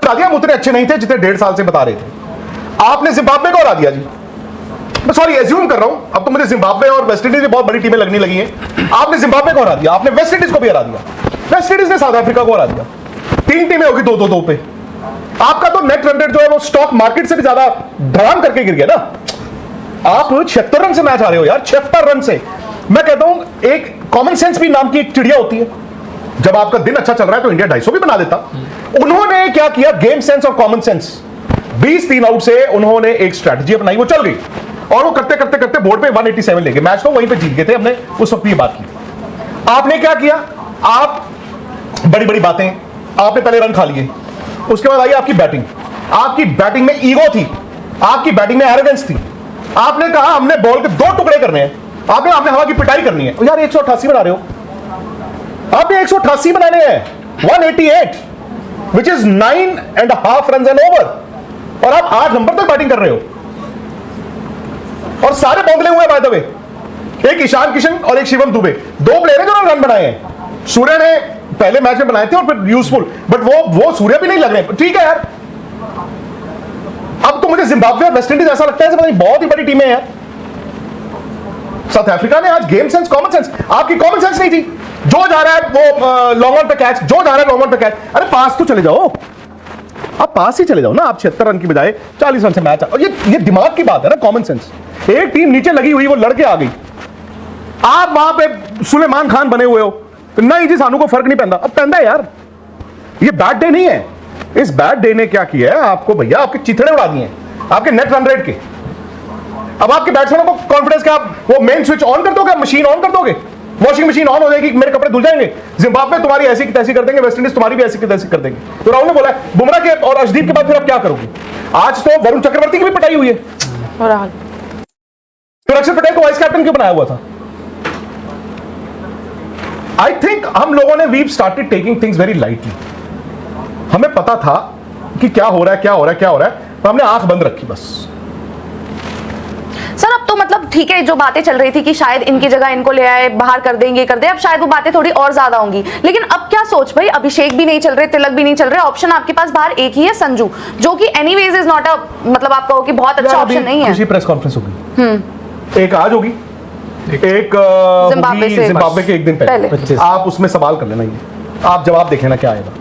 बता दिया हम उतने अच्छे नहीं थे जितने 1.5 साल से बता रहे थे। आपने जिम्बाब्वे को हरा दिया जी, मैं सॉरी एज्यूम कर रहा हूं, अब तो मुझे जिम्बाब्वे और वेस्ट इंडीज में बहुत बड़ी टीमें लगने लगी हैं। आपने जिम्बाब्वे को हरा दिया, आपने वेस्ट इंडीज को भी हरा दिया, वेस्ट इंडीज ने साउथ अफ्रीका को हरा दिया। 3 टीमें होगी 2-2-2 पे। आपका तो नेट रन रेट जो है वो स्टॉक मार्केट से भी ज्यादा धड़ाम करके गिर गया ना। आप 76 रन से मैच आ रहे हो यार, 76 रन से। मैं कहता हूं एक कॉमन सेंस भी नाम की एक चिड़िया होती है, जब आपका दिन अच्छा चल रहा है तो इंडिया 250 भी बना देता। उन्होंने क्या किया, गेम सेंस और कॉमन सेंस, 20 आउट से उन्होंने एक स्ट्रैटेजी अपनाई, वो चल गई और वो करते करते करते बोर्ड पे 187 ले गए। मैच तो वहीं पे जीत गए थे, हमने उस वक्त ये बात की। आपने क्या किया, आप बड़ी बड़ी बातें, आपने पहले रन खा लिए, उसके बाद आई आपकी बैटिंग। आपकी बैटिंग में ईगो थी, आपकी बैटिंग में एरोगेंस थी। आपने कहा हमने बॉल के 2 टुकड़े करने हैं, आपने हवा की पिटाई करनी है। यार 188 बना रहे हो, आपने 188 बनाने हैं, 188 which is 9.5 run and over, और आप 8 नंबर तक बैटिंग कर रहे हो और सारे बौंदले हुए बाय द वे। एक ईशान किशन और एक शिवम दुबे, 2 प्लेयर हैं जिन्होंने रन बनाए हैं। सूर्य ने पहले मैच में बनाए थे और फिर यूजफुल, बट वो सूर्य भी नहीं लग रहे। ठीक है यार, अब तो मुझे जिम्बाब्वे और वेस्ट इंडीज ऐसा लगता है जैसे बहुत ही बड़ी टीमें हैं यार। साउथ अफ्रीका ने आज गेम सेंस, कॉमन सेंस, आपकी कॉमन सेंस नहीं थी। जो जा रहा है वो लॉन्ग ऑन पे कैच, जो जा रहा है लॉन्ग ऑन पे कैच। अरे पास तो चले जाओ, आप पास ही चले जाओ ना। आप 76 रन की बजाय 40 रन से मैच, और ये दिमाग की बात है ना, कॉमन सेंस। एक टीम नीचे लगी हुई, वो लड़के आ गई, आप वहां पे सुलेमान खान बने हुए हो, नहीं जी सानू को फर्क नहीं पैंदा। अब पैंदा है यार, ये बैड डे नहीं है। इस बैड डे ने क्या किया है आपको, भैया आपके चिथड़े उड़ा दिए आपके नेट रन रेट के। अब आपके बैट्समैनों को कॉन्फिडेंस का, आप वो मेन स्विच ऑन कर दोगे, मशीन ऑन कर दोगे, वॉशिंग मशीन ऑन हो जाएगी, मेरे कपड़े धुल जाएंगे। जिम्बाब्वे तुम्हारी ऐसी की तैसी कर देंगे, वेस्ट इंडीज तुम्हारी भी ऐसी की तैसी कर देंगे। तो राहुल ने बोला बुमराह के और अर्शदीप के बाद फिर आप क्या करोगे। आज तो वरुण चक्रवर्ती की भी पिटाई हुई है, फिर अक्षर पटेल को वाइस कैप्टन क्यों बनाया हुआ था। आई थिंक हम लोगों ने we started taking things very lightly. हमें पता था कि क्या हो रहा है, क्या हो रहा है, क्या हो रहा है, तो हमने आंख बंद रखी बस। सर अब तो मतलब ठीक है, जो बातें चल रही थी कि शायद इनकी जगह इनको ले आए, बाहर कर देंगे, कर दे, अब शायद वो बातें थोड़ी और ज्यादा होंगी। लेकिन अब क्या सोच भाई, अभिषेक भी नहीं चल रहे, तिलक भी नहीं चल रहे, ऑप्शन आपके पास बाहर एक ही है, संजू, जो कि एनीवेज इज नॉट अ, मतलब आप कहो कि बहुत अच्छा ऑप्शन नहीं है। प्रेस कॉन्फ्रेंस होगी, एक आज होगी, एक जिम्बाब्वे के एक दिन पहले। आप उसमें सवाल कर लेना, ये आप जवाब देख लेना क्या आएगा।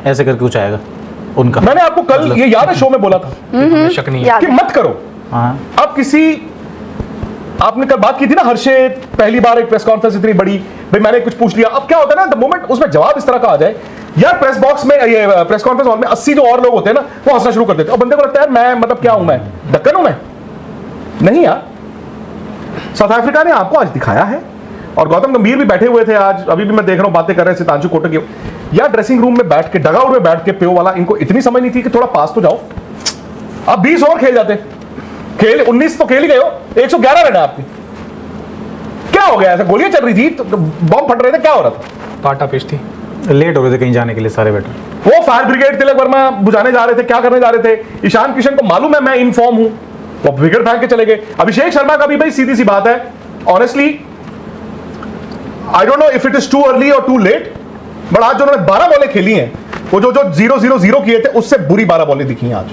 ऐसे करके कुछ आएगा उनका। मैंने आपको कल ये याद है शो में बोला था, शक नहीं है कि मत करो। अब किसी, आपने कल बात की थी ना हर्षित, पहली बार एक प्रेस कॉन्फ्रेंस इतनी बड़ी, भाई मैंने कुछ पूछ लिया। अब क्या होता है ना, द मोमेंट उसमें जवाब इस तरह का आ जाए, यार प्रेस बॉक्स में, ये प्रेस कॉन्फ्रेंस हॉल में 80 जो और लोग होते हैं ना, वो हंसना शुरू कर देते हैं और बंदे को लगता है मैं मतलब क्या हूं, मैं ढक्कन हूं, मैं नहीं यार। साउथ अफ्रीका ने आपको आज दिखाया है, और गौतम गंभीर भी बैठे हुए थे आज, अभी भी मैं देख रहा हूं बातें कर रहे थे सितांशु कोटक की। यार ड्रेसिंग रूम में बैठ के, डगआउट में बैठ के पेयो वाला, इनको इतनी समझ नहीं थी कि थोड़ा पास तो जाओ। अब 20 ओवर खेल जाते, खेल 19 तो खेल ही गए हो, 111 रन है आपकी। क्या हो गया, ऐसा गोलियां चल रही थी, तो बॉम्ब फट रहे थे, क्या हो रहा था। पाटा पेश थी, लेट हो रहे थे कहीं जाने के लिए सारे बैटर। वो फायर ब्रिगेड तिलक वर्मा बुझाने जा रहे थे, क्या करने जा रहे थे। ईशान किशन को मालूम है मैं इन फॉर्म हूं, वो विकेट फेंक के चले गए। अभिषेक शर्मा का भी भाई सीधी सी बात है, honestly I don't know if it is too early और टू लेट, बट आज जो उन्होंने 12 बॉलें खेली हैं, वो जो 0-0-0 किए थे, उससे बुरी 12 बॉलें दिखी हैं आज।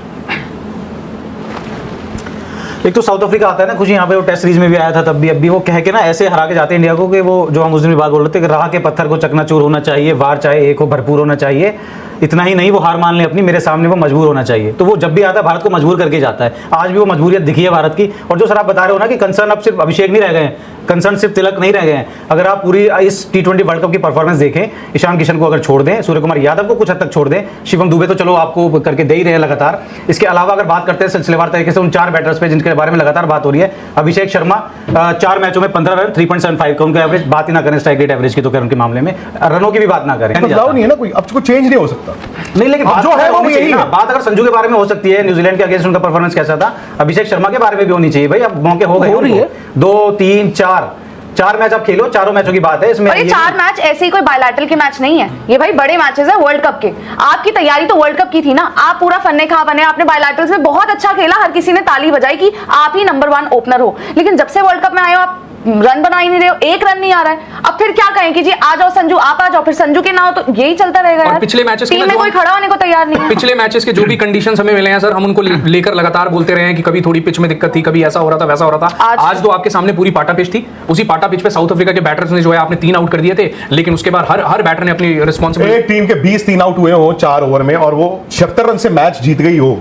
एक तो साउथ अफ्रीका आता है ना खुशी, यहाँ पे वो टेस्ट सीरीज में भी आया था, तब भी अब भी वो कह के ना ऐसे हरा के जाते हैं इंडिया को कि वो जो हम उस दिन भी बात बोल रहे थे कि राह के पत्थर को चकनाचूर होना चाहिए, वार चाहे एक हो, भरपूर होना चाहिए। इतना ही नहीं, वो हार मान ले अपनी, मेरे सामने वो मजबूर होना चाहिए। तो वो जब भी आता है भारत को मजबूर करके जाता है। आज भी वो मजबूरियत दिखी है भारत की। और जो सर आप बता रहे हो ना कि कंसर्न अब सिर्फ अभिषेक नहीं रह गए हैं, कंसर्न सिर्फ तिलक नहीं रह गए हैं। अगर आप पूरी इस T20 वर्ल्ड कप की परफॉर्मेंस देखें, ईशान किशन को अगर छोड़ दें, सूर्य कुमार यादव को कुछ हद तक छोड़ दें, शिवम दुबे तो चलो आपको करके दे ही रहे हैं लगातार। इसके अलावा अगर बात करते हैं सिलसिलेवार तरीके से उन 4 बैटर्स पे जिनके बारे में लगातार बात हो रही है, अभिषेक शर्मा 4 मैचों में 15 रन, 3.75 का उनका एवरेज, बात ही ना करें स्ट्राइक रेट एवरेज की, तो उनके मामले में रनों की भी बात ना करें, बदलाव नहीं है ना कोई, अब कुछ चेंज नहीं हो सकता। नहीं, लेकिन जो है वो यही है। बात अगर संजू के बारे में हो सकती है, न्यूजीलैंड के अगेंस्ट उनका परफॉर्मेंस कैसा था, अभिषेक शर्मा के बारे में भी होनी चाहिए भाई। अब मौके हो गए, 2, 3, 4 मैच आप खेलो, चारों मैचों की बात है इसमें। और ये 4 मैच ऐसे ही कोई बायलैटरल के मैच नहीं है, ये भाई बड़े मैचेस है वर्ल्ड कप के। आपकी तैयारी तो वर्ल्ड कप की थी ना, आप पूरा फन्ने खा बने, आपने बायलैटरल्स में बहुत अच्छा खेला, हर किसी ने ताली बजाई कि आप ही नंबर 1 ओपनर हो। लेकिन जब से वर्ल्ड कप में आए हो, आप रन बना ही नहीं रहे हो, एक रन नहीं आ रहा है। अब फिर क्या कहें कि जी आ जाओ संजू, आप आ जाओ, फिर संजू के ना हो तो यही चलता रहेगा और यार। पिछले मैचेस के टीम ना में जो कोई खड़ा होने को तैयार नहीं है। पिछले मैचेस के जो भी कंडीशंस हमें मिले हैं सर, हम उनको लेकर लगातार बोलते रहे हैं कि कभी थोड़ी पिच में दिक्कत थी, कभी ऐसा हो रहा था, वैसा हो रहा था। आज तो आपके सामने पूरी पाटा पिच थी, उसी पाटा पिच पे साउथ अफ्रीका के बैटर्स ने जो है आपने 3 आउट कर दिए थे, लेकिन उसके बाद हर बैटर ने अपनी रिस्पॉन्सिबिलिटी। एक टीम के 20 3 आउट हुए हो 4 ओवर में और वो 76 रन से मैच जीत गई हो,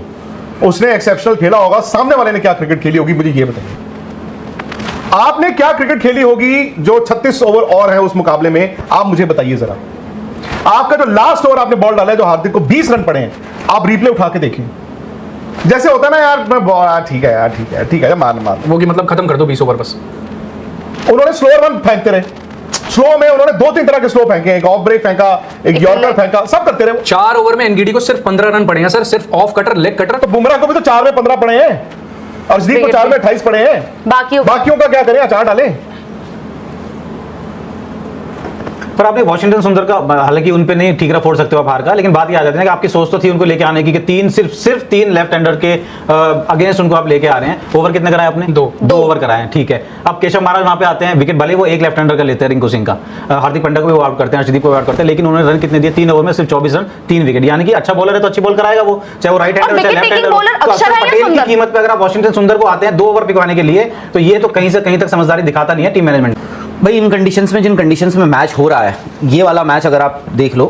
उसने एक्सेप्शनल खेला होगा। सामने वाले ने क्या क्रिकेट खेली होगी, मुझे ये बताइए। आपने क्या क्रिकेट खेली होगी जो 36 ओवर और है उस मुकाबले में, आप मुझे बताइए जरा। आपका जो लास्ट ओवर आपने बॉल डाला है, जो हार्दिक को 20 रन पड़े हैं, आप रिप्ले उठा के देखिए। जैसे होता है ना यार, मैं ठीक है यार, ठीक है ठीक है, मान वो कि मतलब खत्म कर दो 20 ओवर बस। उन्होंने स्लो रन फेंकते रहे, स्लो में उन्होंने 2-3 तरह के स्लो फेंके, एक ऑफ ब्रेक फेंका, एक यॉर्कर फेंका, सब करते रहे। 4 ओवर में एनगीडी को सिर्फ 15 रन पड़े हैं सर, सिर्फ ऑफ कटर, लेग कटर। तो बुमराह को भी तो 4 में 15 पड़े हैं, अर्शदीप को 4 में 28 पड़े हैं। बाकियों का क्या करें, अचार डालें। पर आपने वॉशिंगटन सुंदर का, हालांकि उन पे नहीं ठीक रहा फोड़ सकते हो आप हार का, लेकिन बात ये आ जाती है कि आपकी सोच तो थी उनको लेके आने की कि सिर्फ तीन लेफ्ट हैंडर के अगेंस्ट उनको आप लेके आ रहे हैं। ओवर कितने कराए आपने? 2 ओवर कराए हैं, ठीक है। अब केशव महाराज वहां पे आते हैं, विकेट भले वो एक लेफ्ट हैंडर का लेते हैं रिंकू सिंह का, हार्दिक पांड्या को भी आउट करते हैं, अर्शदीप को आउट करते हैं, लेकिन उन्होंने रन कितने दिए? 3 ओवर में सिर्फ 24 रन, 3 विकेट। यानी कि अच्छा बॉलर है तो अच्छी बॉल कराएगा वो, चाहे वो राइट हैंडर चाहे लेफ्ट हैंडर। तो अक्षर पटेल की कीमत पे अगर आप वॉशिंगटन सुंदर को आते हैं 2 ओवर पिकवाने के लिए, तो ये तो कहीं से कहीं तक समझदारी दिखाता नहीं है टीम मैनेजमेंट। भाई इन कंडीशंस में, जिन कंडीशंस में मैच हो रहा है, ये वाला मैच अगर आप देख लो,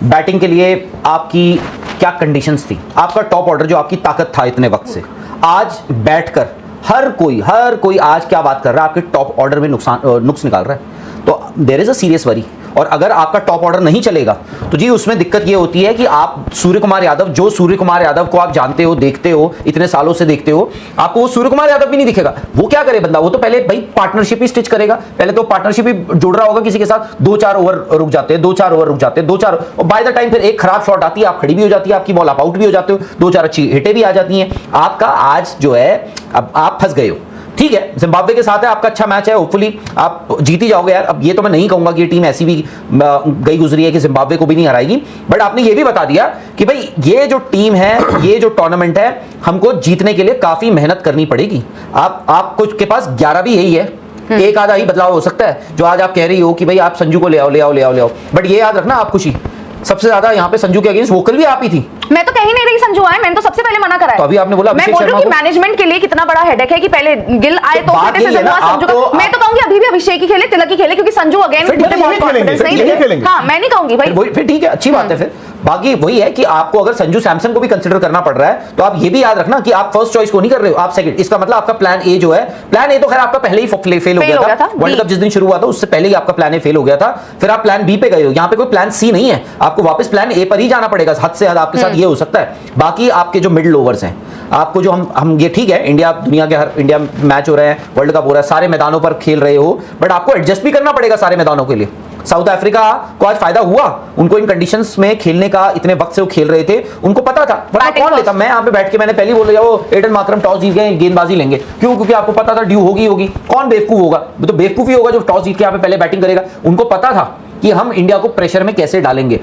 बैटिंग के लिए आपकी क्या कंडीशंस थी, आपका टॉप ऑर्डर जो आपकी ताकत था इतने वक्त से, आज बैठकर हर कोई आज क्या बात कर रहा है, आपके टॉप ऑर्डर में नुक्स निकाल रहा है। तो there is a serious worry. और अगर आपका टॉप ऑर्डर नहीं चलेगा तो जी उसमें दिक्कत ये होती है कि आप सूर्य कुमार यादव, जो सूर्य कुमार यादव को आप जानते हो, देखते हो, इतने सालों से देखते हो, आपको वो सूर्य कुमार यादव भी नहीं दिखेगा। वो क्या करे बंदा, वो तो पहले भाई पार्टनरशिप ही स्टिच करेगा, पहले तो पार्टनरशिप ही जुड़ रहा होगा किसी के साथ। 2-4 ओवर रुक जाते हैं, 2-4 ओवर रुक जाते हैं, 2-4, और बाय द टाइम फिर एक खराब शॉट आती है, आप खड़ी भी हो जाती है, आपकी बॉल आप आउट भी हो जाते हो, 2-4 अच्छी हिटें भी आ जाती हैं। आपका आज जो है, अब आप फंस गए हो। ठीक है, जिम्बाब्वे के साथ है, आपका अच्छा मैच है, होपफुली आप जीत ही जाओगे यार। अब ये तो मैं नहीं कहूंगा कि ये टीम ऐसी भी गई गुजरी है कि जिम्बाब्वे को भी नहीं हराएगी, बट आपने ये भी बता दिया कि भाई ये जो टीम है, ये जो टूर्नामेंट है, हमको जीतने के लिए काफी मेहनत करनी पड़ेगी। आपको के पास 11 भी यही है, एक आधा ही बदलाव हो सकता है, जो आज आप कह रही हो कि भाई आप संजू को ले आओ, बट ये याद रखना, आप खुशी सबसे ज्यादा यहाँ पे संजू के अगेंस्ट वोकल भी आप ही थी। मैं तो कह ही नहीं रही संजू आए, मैंने तो सबसे पहले मना करा है। तो अभी आपने बोला मैं बोल रही हूँ कि मैनेजमेंट के लिए कितना बड़ा हेडेक है कि पहले गिल आए तो फिर से संजू का। मैं तो कहूंगी अभी भी अभिषेक ही खेले, तिलक ही खेले, क्योंकि संजू अगेन मुझे बहुत कॉन्फिडेंस नहीं है। हाँ, मैं नहीं कहूंगी भाई, फिर ठीक है, अच्छी बात है। फिर बाकी वही है कि आपको अगर संजू सैमसन को भी कंसीडर करना पड़ रहा है, तो आप ये भी याद रखना कि आप फर्स्ट चॉइस को नहीं कर रहे हो, आप सेकंड। इसका मतलब आपका प्लान ए जो है, प्लान ए तो खैर आपका पहले ही फेल हो गया था। वर्ल्ड कप जिस दिन शुरू हुआ था उससे पहले ही आपका प्लान ए फेल हो गया था, फिर आप प्लान बी पे गए हो। यहाँ पे कोई प्लान सी नहीं है, आपको वापस प्लान ए पर ही जाना पड़ेगा। हद से ज्यादा आपके साथ ये हो सकता है। बाकी आपके जो मिडिल ओवर्स हैं, आपको जो हम ये ठीक है, इंडिया दुनिया के हर इंडिया मैच हो रहे हैं, वर्ल्ड कप हो रहा है, सारे मैदानों पर खेल रहे हो, बट आपको एडजस्ट भी करना पड़ेगा सारे मैदानों के लिए। साउथ अफ्रीका को आज फायदा हुआ, उनको इन कंडीशंस में खेलने का, इतने वक्त से वो खेल रहे थे, उनको पता था। वरना कौन लेता, मैं यहाँ पे बैठ के मैंने पहले बोल दिया वो एडन मार्करम टॉस जीत गए, गेंदबाजी लेंगे। क्यों? क्योंकि आपको पता था ड्यू होगी। कौन बेवकूफ होगा? तो बेवकूफ ही होगा जो टॉस जीत के यहाँ पे पहले बैटिंग करेगा। उनको पता था कि हम इंडिया को प्रेशर में कैसे डालेंगे।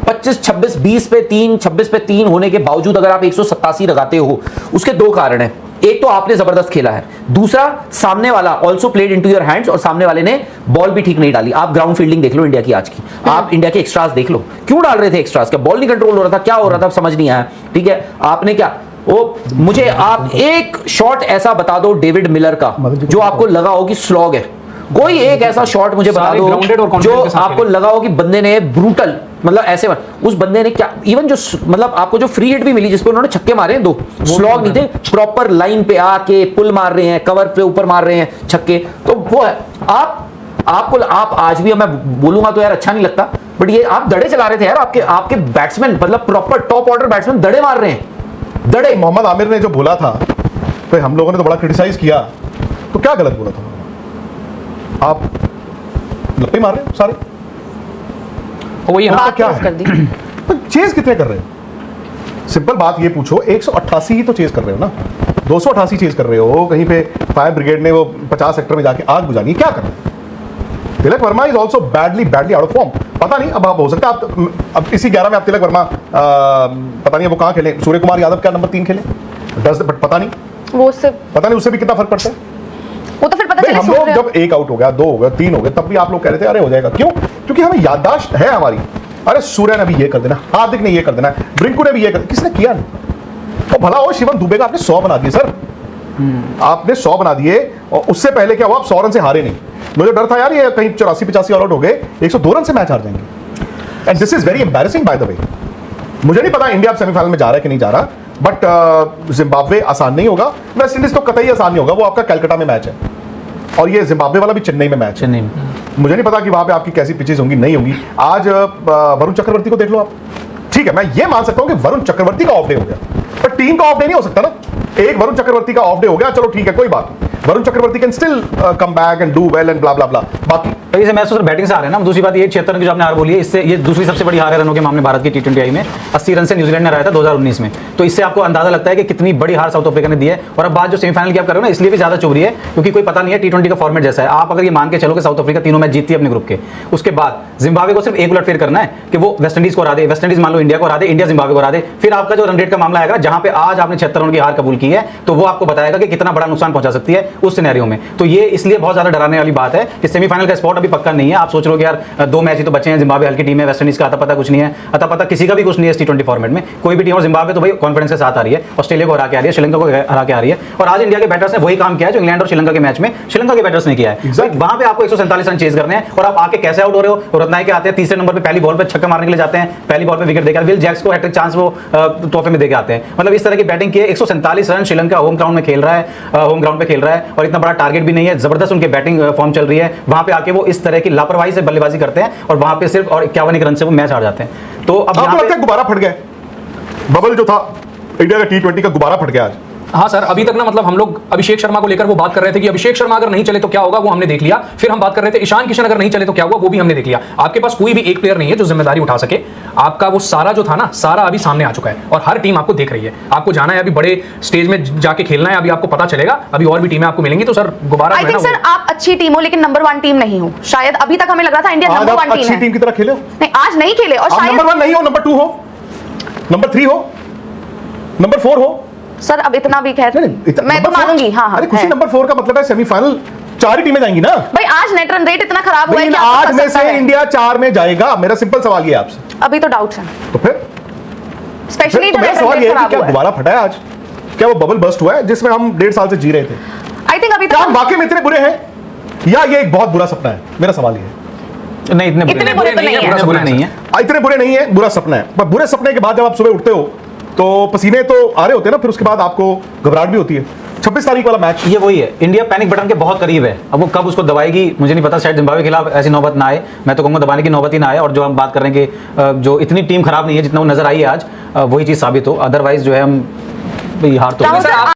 25-26, 20 पे 3, 26 पे 3 होने के बावजूद अगर आप 187 लगाते हो, उसके 2 कारण हैं। एक तो आपने जबरदस्त खेला है, दूसरा सामने वाला also played into your hands, और सामने वाले ने बॉल भी ठीक नहीं डाली। आप ग्राउंड फील्डिंग देख लो इंडिया की आज की, आप इंडिया के एक्स्ट्रास देख लो, क्यों डाल रहे थे एक्स्ट्रास? क्या बॉल नहीं कंट्रोल हो रहा था? क्या हो रहा था? समझ नहीं आया। ठीक है, आपने क्या मुझे आप एक शॉट ऐसा बता दो डेविड मिलर का जो आपको लगा हो कि स्लॉग है। कोई एक ऐसा शॉट मुझे बता दो जो आपको लगा हो कि बंदे ने ब्रूटल, मतलब ऐसे उस बंदे ने क्या, इवन जो मतलब आपको जो फ्री हिट भी मिली जिसपे उन्होंने छक्के मारे हैं, 2 स्लॉग नहीं थे, प्रॉपर लाइन पे आके पुल मार रहे हैं, कवर पे ऊपर मार रहे हैं छक्के, तो वो है। आप आज भी, मैं बोलूंगा तो यार अच्छा नहीं लगता, बट ये आप दड़े चला रहे थे यार, आपके बैट्समैन, मतलब प्रॉपर टॉप ऑर्डर बैट्समैन दड़े मार रहे हैं, दड़े। मोहम्मद आमिर ने जो बोला था, तो हम लोगों ने तो बड़ा क्रिटिसाइज किया, तो क्या गलत बोला था? आप लप्पे मार रहे हो सारे, वही क्या है? तो चेज कितने कर रहे हो? सिंपल बात ये पूछो, 188 ही तो चेज कर रहे हो ना, 288 चेज कर रहे हो। कहीं पे फायर ब्रिगेड ने वो 50 सेक्टर में जाके आग बुझानी, क्या कर रहे हो? Tilak Varma is also badly out of form. पता नहीं, अब आप हो सकता है अब इसी 11 में आप तिलक वर्मा, पता नहीं वो कहाँ खेले, सूर्य कुमार यादव क्या नंबर 3 खेले, 10, बट पता नहीं, वो उससे पता नहीं उससे भी कितना फर्क पड़ता है। वो तो फिर पता भाई, चले हम सूर्य- लोग जब 1 आउट हो गया, 2 हो गया, 3 हो गए, तब भी आप लोग कह रहे थे अरे हो जाएगा। क्यों? क्योंकि हमें याददाश्त है हमारी। अरे सूर्य ने भी ये कर देना, हार्दिक ने ये कर देना, ब्रिंकू ने भी ये कर, किसने किया नहीं? और भला हो शिवम दुबे का आपने 100 बना दिए सर, आपने 100 बना दिए। और उससे पहले क्या हुआ, आप 100 रन से हारे नहीं। मुझे डर था यार ये कहीं 84-85 ऑल आउट हो गए, 102 रन से मैच हार जाएंगे। And this is very embarrassing by the way. मुझे नहीं पता इंडिया अब सेमीफाइनल में जा रहा है कि नहीं जा रहा, बट जिम्बाब्वे आसान नहीं होगा, वेस्ट इंडीज तो कतई आसान नहीं होगा। वो आपका कलकत्ता में मैच है और ये जिम्बाब्वे वाला भी चेन्नई में मैच है। चेन्नई में मुझे नहीं पता कि वहां पे आपकी कैसी पिचेस होंगी, नहीं होंगी। आज वरुण चक्रवर्ती को देख लो आप, ठीक है मैं ये मान सकता हूं कि वरुण चक्रवर्ती का ऑफ डे हो गया, पर टीम का ऑफ डे नहीं हो सकता ना। एक वरुण चक्रवर्ती का ऑफ डे हो गया, चलो ठीक है कोई बात, Varun Chakravarthy can still come back and do well and blah blah blah. बाकी तो इसे मैच तो सिर्फ बैटिंग से आ रहे हैं ना। दूसरी बात ये 76 की जो आपने हार बोली है, इससे ये दूसरी सबसे बड़ी हार है रनों के मामले भारत की T20 में। 80 रन से न्यूजीलैंड ने हराया था 2019 में। तो इससे आपको अंदाजा लगता है कि कितनी बड़ी हार साउथ अफ्रीका ने दी है। और अब बात जो सेमीफाइनल की आप कर रहे हो ना, इसलिए भी ज्यादा चुभ रही है क्योंकि कोई पता नहीं है T20 का फॉर्मेट जैसा है। आप अगर ये मान के चलो कि साउथ अफ्रीका तीनों मैच जीतती है अपने ग्रुप के, उसके बाद जिम्बाब्वे को सिर्फ एक उलटफेर करना है कि वो वेस्ट इंडीज को हरा दे, वेस्ट इंडीज मान लो इंडिया को हरा दे, इंडिया जिम्बाब्वे को हरा दे, फिर आपका जो रन रेट का मामला आएगा, जहां पे आज आपने 76 रन की हार कबूल की है, तो वो आपको बताएगा कि कितना बड़ा नुकसान पहुंचा सकती है उस सिनेरियो में। तो ये इसलिए बहुत ज्यादा डराने वाली बात है कि सेमीफाइनल का स्पॉट अभी पक्का नहीं है। आप सोच रहे हो कि यार 2 मैच ही तो बचे हैं, जिम्बाब्वे हल्की टीम है, वेस्ट इंडीज का आता पता कुछ नहीं है, अता पता किसी का भी कुछ नहीं है इस T20 फॉर्मेट में, कोई भी टीम। और जिम्बाब्वे तो भाई कॉन्फिडेंस के साथ आ रही है, ऑस्ट्रेलिया को हरा के आ रही है, श्रीलंका को हरा के आ रही है। और आज इंडिया के बैटर्स ने वही काम किया है जो इंग्लैंड और श्रीलंका के मैच में श्रीलंका के बैटर्स ने किया है। Exactly. वहां पे आपको 147 रन चेज करने हैं और आप आके कैसे आउट हो रहे हो। रत्नायके आते हैं तीसरे नंबर पे, पहली बॉल पे छक्का मारने के लिए जाते हैं, पहली बॉल पे विकेट देकर विल जैक्स को हैट्रिक चांस वो तोहफे में देके आते हैं। मतलब इस तरह की बैटिंग की है। 147 रन श्रीलंका होम ग्राउंड में खेल रहा है, होम ग्राउंड पे खेल रहा है और इतना बड़ा टारगेट भी नहीं है। जबरदस्त उनकी बैटिंग फॉर्म चल रही है। वहां पे आके वो इस तरह की लापरवाही से बल्लेबाजी करते हैं और वहां पे सिर्फ और 51 रन से वो मैच हार जाते हैं। तो अब आपको यहाँ लगता पे है गुब्बारा फट गया? बबल जो था इंडिया का T20 का गुब्बारा फट गया आज। हाँ सर, अभी तक ना मतलब हम लोग अभिषेक शर्मा को लेकर वो बात कर रहे थे कि अभिषेक शर्मा अगर नहीं चले तो क्या होगा, वो हमने देख लिया। फिर हम बात कर रहे थे ईशान किशन अगर नहीं चले तो क्या हुआ, वो भी हमने देख लिया। आपके पास कोई भी एक प्लेयर नहीं है जो जिम्मेदारी उठा सके। आपका वो सारा जो था ना, सारा अभी सामने आ चुका है और हर टीम आपको देख रही है। आपको जाना है, अभी बड़े स्टेज में जाके खेलना है, अभी आपको पता चलेगा। अभी और भी टीमें आपको मिलेंगी। तो सर गुब्बारा आई थिंक सर आप अच्छी टीम हो लेकिन नंबर 1 टीम नहीं हो। शायद अभी तक हमें लग रहा था इंडिया आज नंबर आप 1 टीम अच्छी है। टीम की तरह खेले हो, नहीं आज नहीं खेले और आप शायद नंबर 1 नहीं हो, नंबर 2 हो, नंबर 3 हो, नंबर 4 हो। सर अब इतना भी खैर नहीं, नहीं, मैं तो नंबर 4 मानूंगी। हाँ हाँ अरे खुशी है। नंबर 4 का मतलब है सेमीफाइनल 4 ही टीमें जाएंगी ना। भाई आज नेट रन रेट इतना खराब हुआ है लेकिन कि आपको 8 फंस में सकता से है। इंडिया 4 में जाएगा। मेरा सिंपल सवाल ये है आपसे। अभी तो डाउट्स हैं, तो फिर स्पेशली तो जो मेरा नेट रन सवाल रेट ये है कि खराब क्या हुआ है। गुब्बारा फटा है आज? क्या वो बबल बर्स्ट हुआ है जिसमें हम 1.5 साल से जी रहे थे? आई थिंक अभी क्या हम तक वाकई में इतने बुरे हैं या ये एक बहुत बुरा सपना है? मेरा सवाल ये है। नहीं इतने इतने बुरे तो नहीं है। इतने बुरे नहीं है। इतने बुरे नहीं है, बुरा सपना है। पर बुरे सपने के बाद जब आप सुबह उठते हो तो पसीने तो आ रहे होते हैं ना, फिर उसके बाद आपको घबराहट भी होती है। 26 तारीख वाला मैच, ये वही है, इंडिया पैनिक बटन के बहुत करीब है। अब वो कब उसको दबाएगी मुझे नहीं पता। शायद जिम्बाब्वे के खिलाफ ऐसी नौबत ना आए, मैं तो कहूँगा दबाने की नौबत ही ना आए। और जो हम बात कर रहे हैं कि जो इतनी टीम खराब नहीं है जितना वो नजर आई है आज, वही चीज़ साबित हो। अदरवाइज जो है हम हार तो राहुल सर सर, आप